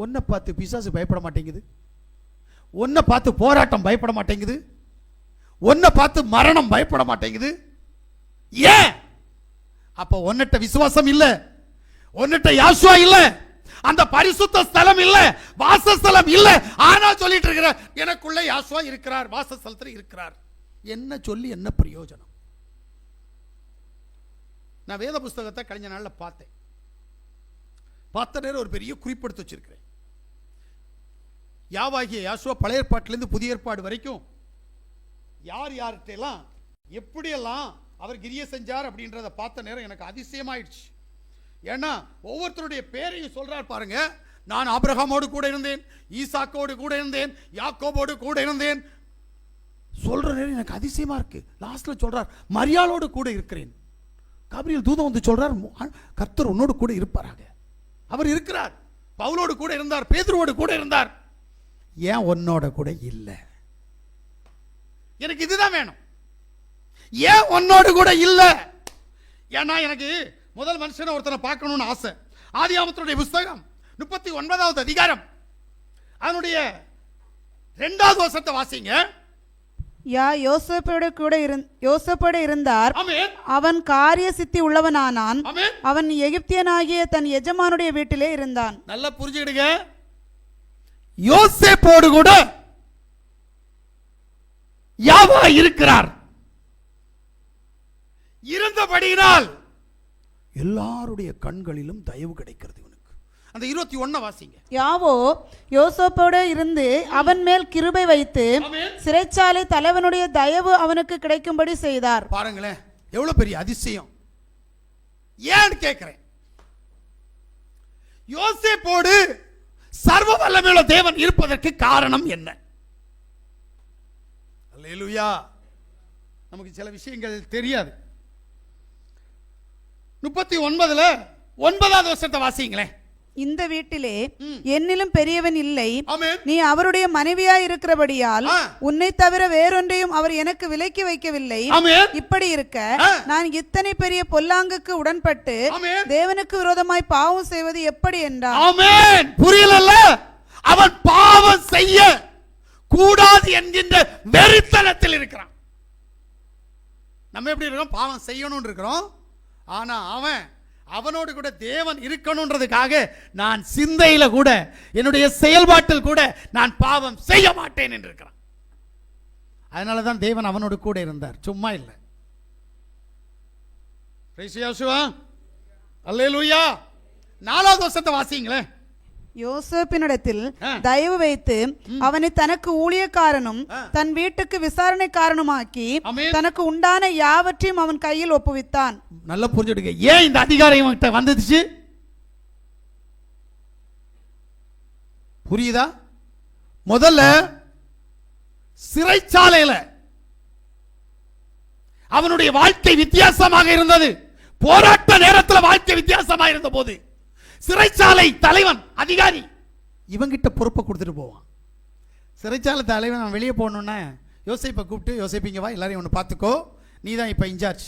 உன்னை பார்த்து பிசாசு பயப்பட மாட்டேங்குது, உன்னை பார்த்து போராட்டம் பயப்பட மாட்டேங்குது, உன்னை பார்த்து மரணம் பயப்பட மாட்டேங்குது. ஏன்? அப்ப உன்னிட்ட விசுவாசம் இல்ல, உன்னிட்ட யாசுவா இல்ல, அந்த பரிசுத்த ஸ்தலம் இல்ல, வாசஸ்தலம் இல்ல. ஆனா சொல்லிட்டு இருக்கிற எனக்குள்ள யாசுவா இருக்கிறார், வாசஸ்தலத்தில் இருக்கிறார். என்ன சொல்லி என்ன பிரயோஜனம்? நான் வேத புஸ்தகத்தை கழிஞ்ச நாள்ல பார்த்தேன். பார்த்த நேரம் ஒரு பெரிய குறிப்பெடுத்து வச்சிருக்கிறேன். யாவாகிய யாசுவா பழைய ஏற்பாட்டிலிருந்து புதிய ஏற்பாடு வரைக்கும் யார் யார்கிட்டெல்லாம் எப்படியெல்லாம் அவர் கிரியை செஞ்சார் அப்படின்றத பார்த்த நேரம் எனக்கு அதிசயமாயிடுச்சு. ஏன்னா ஒவ்வொருத்தருடைய பேரையும் சொல்றார் பாருங்க. நான் ஆபிரகாமோடு கூட இருந்தேன், ஈசாக்கோடு கூட இருந்தேன், யாக்கோபோடு கூட இருந்தேன் சொல்ற நேரம் எனக்கு அதிசயமா இருக்கு. லாஸ்ட்ல சொல்றார் மரியாளோடு கூட இருக்கிறேன். காபிரியல் தூதன் வந்து சொல்றார் கர்த்தர் உன்னோடு கூட இருப்பாராக. அவர் இருக்கிறார். பவுலோடு கூட இருந்தார், பேதுருவோடு கூட இருந்தார். ஏன் உன்னோட கூட இல்லை? எனக்கு இதுதான் வேணும். ஏன் உன்னோடு கூட இல்லை? ஏன்னா எனக்கு முதல் மனுஷனை ஒருத்தனை பார்க்கணும்னு ஆசை. ஆதியாகமத்தினுடைய புஸ்தகம் 39வது அதிகாரம் அதனுடைய 2வது வசனத்தை வாசிங்க. யோசேப்போடு இருந்தார். அவன் காரிய சித்தி உள்ளவனானான். அவன் எகிப்தியனாகிய தன் எஜமானுடைய வீட்டிலே இருந்தான். நல்லா புரிஞ்சுக்கிடுங்க. யோசேப்போடு கூட யாவா இருக்கிறார். இருந்தபடியினால் எல்லாருடைய கண்களிலும் தயவு கிடைக்கிறது இவனுக்கு. அந்த 21 வாசிங்க. யாவோ யோசேப்போடு இருந்து அவன் மேல் கிருபை வைத்து சிறைச்சாலை தலைவனுடைய தயவு அவனுக்கு கிடைக்கும்படி செய்தார். பாருங்களேன் எவ்வளவு பெரிய அதிசயம். ஏன்னு கேட்கிறேன். யோசேப்போடு சர்வ வல்லமையுள்ள தேவன் இருப்பதற்கு காரணம் என்ன? அல்லேலூயா. நமக்கு சில விஷயங்கள் தெரியாது. 39வது வசனத்தை வாசிங்களேன். இந்த வீட்டிலே என்னிலும் பெரியவன் இல்லை, நீ அவருடைய மனைவியாய் இருக்கிறபடியால் உன்னை தவிர வேறொன்றையும் அவர் எனக்கு விலக்கி வைக்கவில்லை. இப்படி இருக்க நான் இத்தனை பெரிய பொல்லாங்குக்கு உடன்பட்டு தேவனுக்கு விரோதமாய் பாவம் செய்வது எப்படி என்றார். ஆமென். புரியல? அவன் பாவம் செய்ய கூடாது என்கின்ற வெறித்தனத்தில் இருக்கிறான். நம்ம எப்படி இருக்கோம்? பாவம் செய்யணும் இருக்கிறோம். ஆனா அவனோடு கூட தேவன் இருக்கணும்ன்றதுக்காக நான் சிந்தையில கூட என்னுடைய செயல்பாட்டில் கூட நான் பாவம் செய்ய மாட்டேன் என்று இருக்கிறான். அதனாலதான் தேவன் அவனோடு கூட இருந்தார், சும்மா இல்லை. அல்லேலூயா. 4வது வசனத்தை வாசிங்களேன். யோசேப்பினிடத்தில் தயவு வைத்து அவனை தனக்கு ஊழியக்காரனும் தன் வீட்டுக்கு விசாரணைக்காரனுமாக்கி தனக்கு உண்டான யாவற்றையும் அவன் கையில் ஒப்புவித்தான். நல்லா புரிஞ்சுடுங்க. ஏன் இந்த அதிகாரம் இவன்கிட்ட வந்துச்சு? புரியுதா? முதல்ல சிறைச்சாலையில அவனுடைய வாழ்க்கை வித்தியாசமாக இருந்தது. போராட்ட நேரத்தில் வாழ்க்கை வித்தியாசமாக இருந்த போது சிறைச்சாலை தலைவன் அதிகாரி இவங்கிட்ட பொறுப்பை கொடுத்துட்டு போவான். சிறைச்சாலை தலைவன் வெளியே போகணுன்னா யோசேப்பை கூப்பிட்டு, யோசேப்பிங்க வா, எல்லாரையும் ஒன்று பார்த்துக்கோ, நீ தான் இப்போ இன்சார்ஜ்.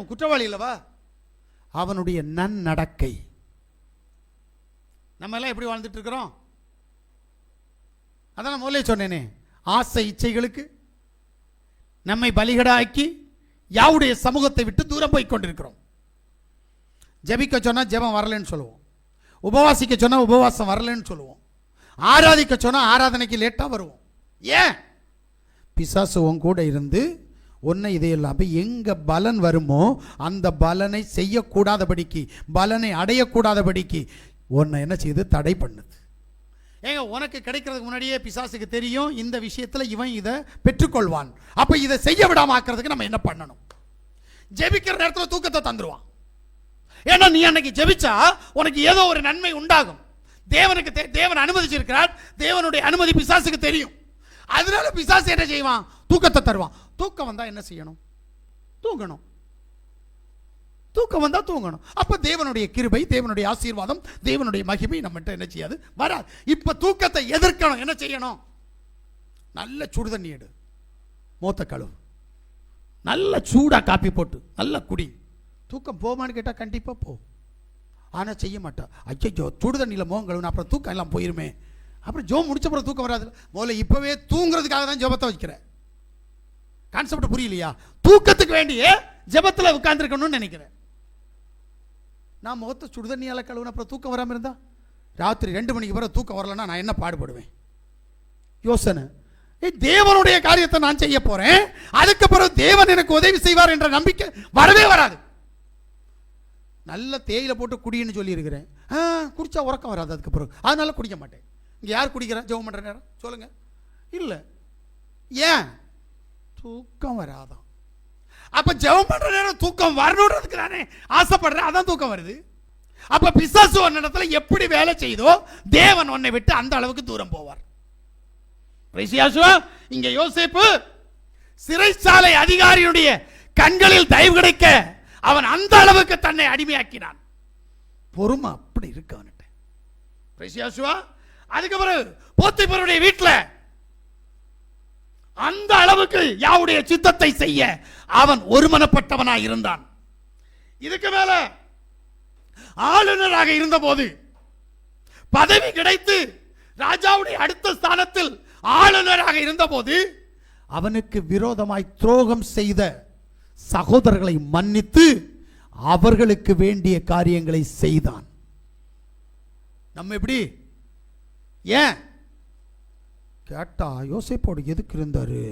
குற்றவாளி இல்லவா? அவனுடைய நன்னடக்கை. நம்ம எல்லாம் எப்படி வாழ்ந்துட்டு இருக்கிறோம்? அதான் நான் முதலே சொன்னேனே, ஆசை இச்சைகளுக்கு நம்மை பலிகடாக்கி யாவுடைய சமூகத்தை விட்டு தூரம் போய் கொண்டிருக்கிறோம். ஜெபிக்க சொன்னா ஜெபம் வரலன்னு சொல்லுவோம், உபவாசிக்க சொன்னா உபவாசம் வரலன்னு சொல்லுவோம், ஆராதிக்க சொன்னா ஆராதனைக்கு லேட்டா வருவோம். ஏன்? பிசாசு உன் கூட இருந்து உன்னை இதையெல்லாம் எங்க பலன் வருமோ அந்த பலனை செய்யக்கூடாதபடிக்கு, பலனை அடையக்கூடாதபடிக்கு உன்னை என்ன செய்து தடை பண்ணுது. ஏங்க உனக்கு கிடைக்கிறதுக்கு முன்னாடியே பிசாசுக்கு தெரியும் இந்த விஷயத்துல இவன் இதை பெற்றுக்கொள்வான். அப்ப இதை செய்ய விடாம ஆக்கிறதுக்கு நம்ம என்ன பண்ணணும்? ஜெபிக்கிற நேரத்தில் தூக்கத்தை தந்துருவான். ஏன்னா நீ அன்னைக்கு ஜெபிச்சா உனக்கு ஏதோ ஒரு நன்மை உண்டாகும். தேவன் அனுமதிச்சிருக்கிறார். தேவனுடைய அனுமதி பிசாசுக்கு தெரியும். அதனால பிசாசு என்ன செய்வான்? தூக்கத்தை தருவான். தூக்கம் வந்தா என்ன செய்யணும்? தூங்கணும். தூக்கம் வந்தா தூங்கணும். அப்ப தேவனுடைய கிருபை, தேவனுடைய ஆசீர்வாதம், தேவனுடைய மகிமை நம்மகிட்ட என்ன செய்யாது? வராது. இப்ப தூக்கத்தை எதிர்க்கணும். என்ன செய்யணும்? நல்ல சுடு தண்ணி எடு, மூத்த கழுவு, நல்ல சூடா காப்பி போட்டு நல்ல குடி. தூக்கம் போமான்னு கேட்டா கண்டிப்பா போ. ஆனால் செய்ய மாட்டா. ஐயோ சுடு தண்ணியில் முகம் கழுவுனா அப்புறம் தூக்கம் எல்லாம் போயிருமே. அப்புறம் ஜோம் முடிச்ச அப்புறம் தூக்கம் வராது. முதல்ல இப்போவே தூங்குறதுக்காக தான் ஜெபத்தை வைக்கிறேன். கான்செப்ட் புரியலையா? தூக்கத்துக்கு வேண்டிய ஜெபத்தில் உட்கார்ந்துருக்கணும்னு நினைக்கிறேன். நான் முகத்தை சுடு தண்ணியால் கழுவுன அப்புறம் தூக்கம் வராமல் இருந்தா, ராத்திரி 2 மணிக்கு பிறகு தூக்கம் வரலன்னா நான் என்ன பாடுபடுவேன்? யோசனை. தேவனுடைய காரியத்தை நான் செய்ய போறேன், அதுக்கு பிறகு தேவன் எனக்கு உதவி செய்வார் என்ற நம்பிக்கை வரவே வராது. நல்ல தேயிலை போட்டு குடின்னு சொல்லி இருக்கிறேன், குடிச்சா உறக்கம் வராது அதுக்கு பிறகு, அதனால குடிக்க மாட்டேன். இங்கே யார் குடிக்கிறா ஜெபம் பண்ற நேரம் சொல்லுங்க? இல்லை. ஏன்? தூக்கம் வராதான். அப்ப ஜெபம் பண்ற நேரம் தூக்கம் வரணுன்றதுக்கு தானே ஆசைப்படுறேன், அதான் தூக்கம் வருது. அப்ப பிசாசு ஒரு இடத்துல எப்படி வேலை செய்தோ தேவன் உன்னை விட்டு அந்த அளவுக்கு தூரம் போவார். இங்க யோசேப்பு சிறைச்சாலை அதிகாரியுடைய கண்களில் தயவு கிடைக்க அவன் அந்த அளவுக்கு தன்னை அடிமையாக்கினான். பொறுமை அப்படி இருக்கு அவன்கிட்ட. அதுக்கு பிறகு போத்திபருடைய வீட்டில் அந்த அளவுக்கு யாவுடைய சித்தத்தை செய்ய அவன் ஒருமனப்பட்டவனாய் இருந்தான். இதுக்கு மேல ஆளுநராக இருந்த போது பதவி கிடைத்து ராஜாவுடைய அடுத்த ஸ்தானத்தில் ஆளுநராக இருந்த போது அவனுக்கு விரோதமாய் துரோகம் செய்த சகோதரர்களை மன்னித்து அவர்களுக்கு வேண்டிய காரியங்களை செய்தான். நம்ம எப்படி? ஏன் கேட்டா யோசேப்போடு எதுக்கு இருந்தாரு?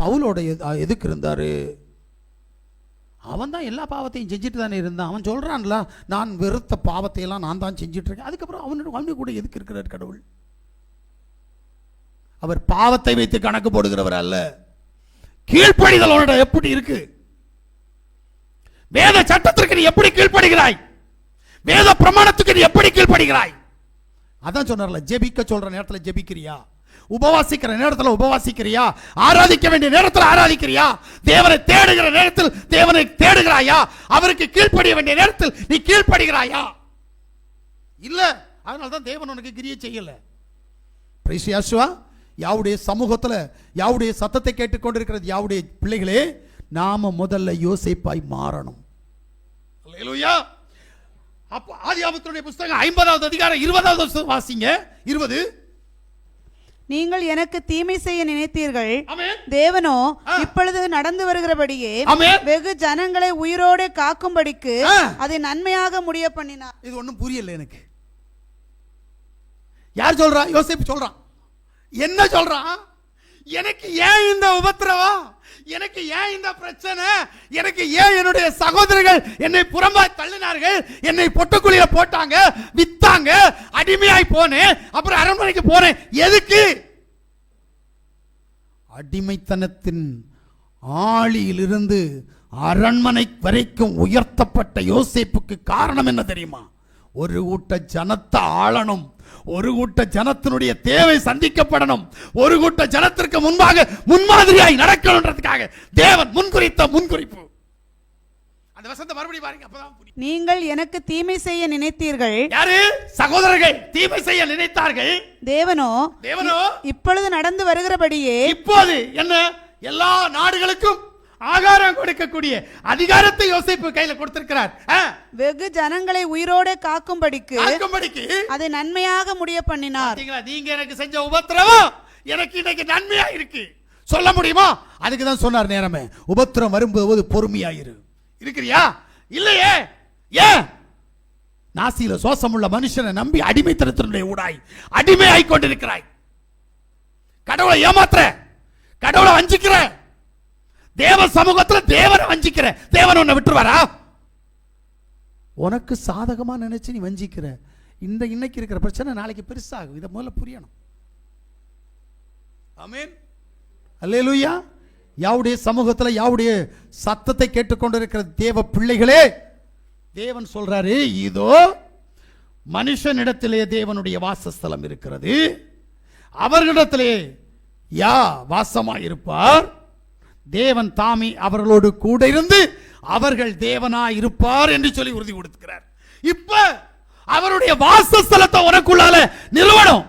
பவுலோட எதுக்கு இருந்தாரு? அவன் தான் எல்லா பாவத்தையும் செஞ்சுட்டு தானே இருந்தான். அவன் சொல்றான்ல, நான் வெறுத்த பாவத்தை எல்லாம் நான் தான் செஞ்சுட்டு இருக்கேன். அதுக்கப்புறம் அவனு கூட எதுக்கு இருக்கிறார் கடவுள்? அவர் பாவத்தை வைத்து கணக்கு போடுகிறவர் அல்ல. கீழ்ப்படிதலோட எப்படி இருக்கு? வேத சட்டத்திற்கு நீ எப்படி கீழ்ப்படுகிறாய்? வேத பிரமாணத்துக்கு நீ எப்படி கீழ்ப்படுகிறாய்? அதான் சொன்னார்ல, ஜெபிக்க சொல்ற நேரத்தில் ஜெபிக்கிறியா? உபவாசிக்கிற நேரத்தில் உபவாசிக்கிறியா? ஆராதிக்க வேண்டிய நேரத்தில் ஆராதிக்கிறியா? தேவனை தேடுகிற நேரத்தில் தேவனை தேடுகிறாயா? அவருக்கு கீழ்ப்படிய வேண்டிய நேரத்தில் நீ கீழ்ப்படுகிறாயா? இல்ல, அதனால தான் தேவன் உனக்கு கிரியை செய்யல. பிரைசியாசுவா, யாவுடைய சமூகத்தில் யாவுடைய சத்தத்தை கேட்டுக்கொண்டிருக்கிறது யாவுடைய பிள்ளைகளே, நாம முதல்ல யோசேப்பாய் மாறணும். அல்லேலூயா. அப்ப ஆதியாகமத்தினுடைய புத்தகம் 50வது அதிகாரம் 20வது வாசிங்க. 20. நீங்கள் எனக்கு தீமை செய்ய நினைத்தீர்கள், தேவனோ இப்பொழுது நடந்து வருகிறபடியே வெகு ஜனங்களை உயிரோடு காக்கும்படிக்கு அதை நன்மையாக முடிய பண்ணினார். இது ஒன்றும் புரியல எனக்கு. யார் சொல்றா? யோசேப்பு சொல்றான். என்ன சொல்றான்? எனக்கு ஏன் இந்த உபத்திரவம்? எனக்கு ஏன் இந்த பிரச்சனை? எனக்கு ஏன் என்னுடைய சகோதரர்கள் என்னை புறம்பாய் தள்ளினார்கள்? என்னை பொட்டுக்குழியில போட்டாங்க, வித்தாங்க, அடிமையாய் போனேன், அப்புறம் அரண்மனைக்கு போனேன். எதுக்கு? அடிமைத்தனத்தின் ஆளியிலிருந்து அரண்மனை வரைக்கும் உயர்த்தப்பட்ட யோசேப்புக்கு காரணம் என்ன தெரியுமா? ஒரு கூட்ட ஜனத்தை ஆளணும், ஒரு கூட்ட ஜனத்தினுடைய தேவை சந்திக்கப்படணும், ஒரு கூட்ட ஜனத்திற்கு முன்பாக முன்மாதிரியாய் நடக்கணும்ன்றதுக்காக தேவன் முன்குறித்த முன்குறிப்பு. அந்த வசனத்தை மறுபடியும் பாருங்க, அப்பதான் புரியும். நீங்கள் எனக்கு தீமை செய்ய நினைத்தீர்கள். யாரு? சகோதரர்கள் தீமை செய்ய நினைத்தார்கள். தேவனோ இப்பொழுது நடந்து வருகிறபடியே, இப்போது என்ன, எல்லா நாடுகளுக்கும் ஆகாரம் கொடுக்கக்கூடிய அதிகாரத்தை யோசேப்பு கையில கொடுத்திருக்கிறார். வெகு ஜனங்களை உயிரோடு காக்கும்படிக்கு அதை நன்மையாக முடிய பண்ணினார். நீங்க எனக்கு செஞ்ச உபத்திரவம் எனக்கு இன்னைக்கு நன்மையா இருக்கு. சொல்ல முடியுமா? அதுக்கு தான் சொன்னார் நேரமே, உபத்திரம் வரும்போது பொறுமையாயிரு. இருக்கிறியா? இல்லையே. ஏன்? நாசியில சோசமுள்ள மனுஷனை நம்பி அடிமைத்தனத்தினுடைய ஊடாய் அடிமையாய் கொண்டிருக்கிறாய். கடவுளை ஏமாத்துற, கடவுளை வஞ்சிக்கிற, தேவ சமூகத்தில் தேவனை வஞ்சிக்கிற. தேவன் உன்னை விட்டுருவாரா? உனக்கு சாதகமா நினைச்சு நீ வஞ்சிக்கிற. இந்த இன்னைக்கு இருக்கிற பிரச்சனை நாளைக்கு பெருசாகும். இதை முதல்ல புரியணும். ஆமென். அல்லேலூயா. யாவுடைய சமூகத்தில் யாவுடைய சத்தத்தை கேட்டுக்கொண்டிருக்கிற தேவ பிள்ளைகளே, தேவன் சொல்றாரு, இதோ மனுஷனிடத்திலே தேவனுடைய வாசஸ்தலம் இருக்கிறது, அவர்களிடத்திலே யா வாசமாய் இருப்பார், தேவன் தாமே அவர்களோடு கூட இருந்து அவர்கள் தேவனாய் இருப்பார் என்று சொல்லி உறுதி கொடுக்கிறார். இப்ப அவருடைய வாசஸ்தலத்தை உனக்குள்ளால நிறுவனம்,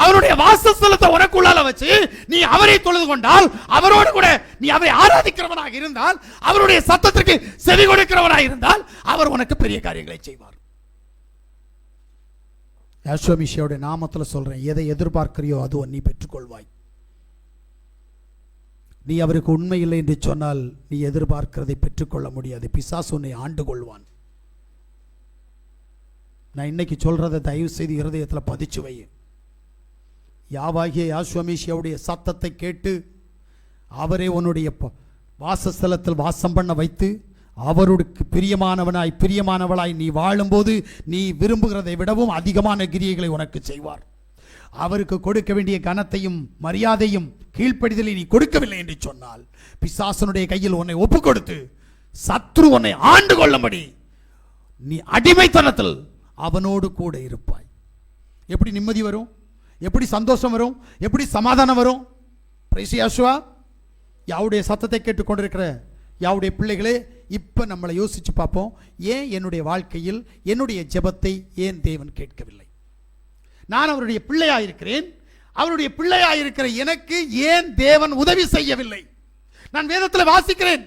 அவருடைய வாசஸ்தலத்தை உனக்குள்ளால வச்சு நீ அவரை தொழுது கொண்டால், அவரோடு கூட நீ அவரை ஆராதிக்கிறவனாக இருந்தால், அவருடைய சத்தத்திற்கு செவி கொடுக்கிறவனாக இருந்தால், அவர் உனக்கு பெரிய காரியங்களை செய்வார். யெகோவா நாமத்தில் சொல்றேன், எதை எதிர்பார்க்கிறியோ அது நீ பெற்றுக்கொள்வாய். நீ அவருக்கு உண்மை இல்லை என்று சொன்னால் நீ எதிர்பார்க்கிறதை பெற்றுக்கொள்ள முடியாது. பிசாசு உன்னை ஆண்டு கொள்வான். நான் இன்னைக்கு சொல்றதை தயவு செய்து இருதயத்தில் பதிச்சு வை. யாவாகிய யெகோவாவுடைய சத்தத்தை கேட்டு அவரே உன்னுடைய வாசஸ்தலத்தில் வாசம் பண்ண வைத்து அவருக்கு பிரியமானவளாய் நீ வாழும்போது நீ விரும்புகிறதை விடவும் அதிகமான கிரியைகளை உனக்கு செய்வார். அவருக்கு கொடுக்க வேண்டிய கனத்தையும் மரியாதையும் கீழ்ப்படிதலை நீ கொடுக்கவில்லை என்று சொன்னால் பிசாசனுடைய கையில் உன்னை ஒப்பு கொடுத்து சத்ரு உன்னை ஆண்டு கொள்ளும்படி நீ அடிமைத்தனத்தில் அவனோடு கூட இருப்பாய். எப்படி நிம்மதி வரும்? எப்படி சந்தோஷம் வரும்? எப்படி சமாதானம் வரும்? பிரைஸ் யெகோவா. யாவுடைய சத்தத்தை கேட்டுக்கொண்டிருக்கிற யாவுடைய பிள்ளைகளே, இப்ப நம்மளை யோசிச்சு பார்ப்போம். ஏன் என்னுடைய வாழ்க்கையில் என்னுடைய ஜெபத்தை ஏன் தேவன் கேட்கவில்லை? நான் அவருடைய பிள்ளையாயிருக்கிறேன். அவருடைய பிள்ளையாயிருக்கிற எனக்கு ஏன் தேவன் உதவி செய்யவில்லை? நான் வேதத்தில் வாசிக்கிறேன்,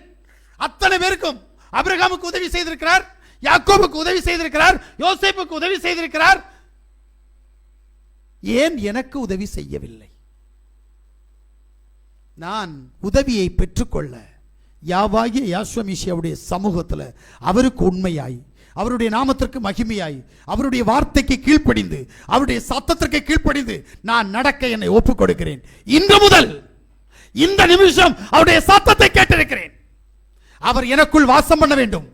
அத்தனை பேருக்கும் ஆபிரகாமுக்கு உதவி செய்திருக்கிறார், யாக்கோபுக்கு உதவி செய்திருக்கிறார், யோசேப்புக்கு உதவி செய்திருக்கிறார். ஏன் எனக்கு உதவி செய்யவில்லை? நான் உதவியை பெற்றுக்கொள்ள யாவாகிய யெகோவாவுடைய சமூகத்தில் அவருக்கு உண்மையாய், அவருடைய நாமத்திற்கு மகிமையாய், அவருடைய வார்த்தைக்கு கீழ்ப்படிந்து, அவருடைய சத்தத்திற்கு கீழ்ப்படிந்து நான் நடக்க என்னை ஒப்புக் கொடுக்கிறேன். இன்று முதல் இந்த நிமிஷம் அவருடைய சத்தத்தை கேட்டிருக்கிறேன். அவர் எனக்குள் வாசம் பண்ண வேண்டும்.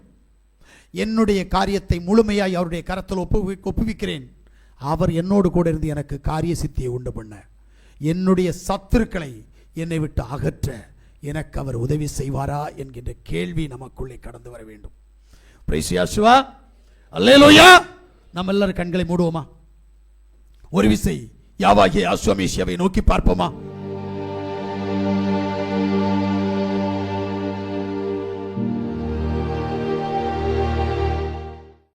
என்னுடைய காரியத்தை முழுமையாய் அவருடைய கரத்தில் ஒப்புவிக்கிறேன். அவர் என்னோடு கூட இருந்து எனக்கு காரிய சித்தியை உண்டு பண்ண, என்னுடைய சத்துருக்களை என்னை விட்டு அகற்ற எனக்கு அவர் உதவி செய்வாரா என்கின்ற கேள்வி நமக்குள்ளே கடந்து வர வேண்டும். பிரைஸ் யெகோவா. அல்லேலூயா. நம்ம எல்லாரும் கண்களை மூடுவோமா? ஒரு விசை யாவாகிய யெகோவாவை நோக்கி பார்ப்போமா?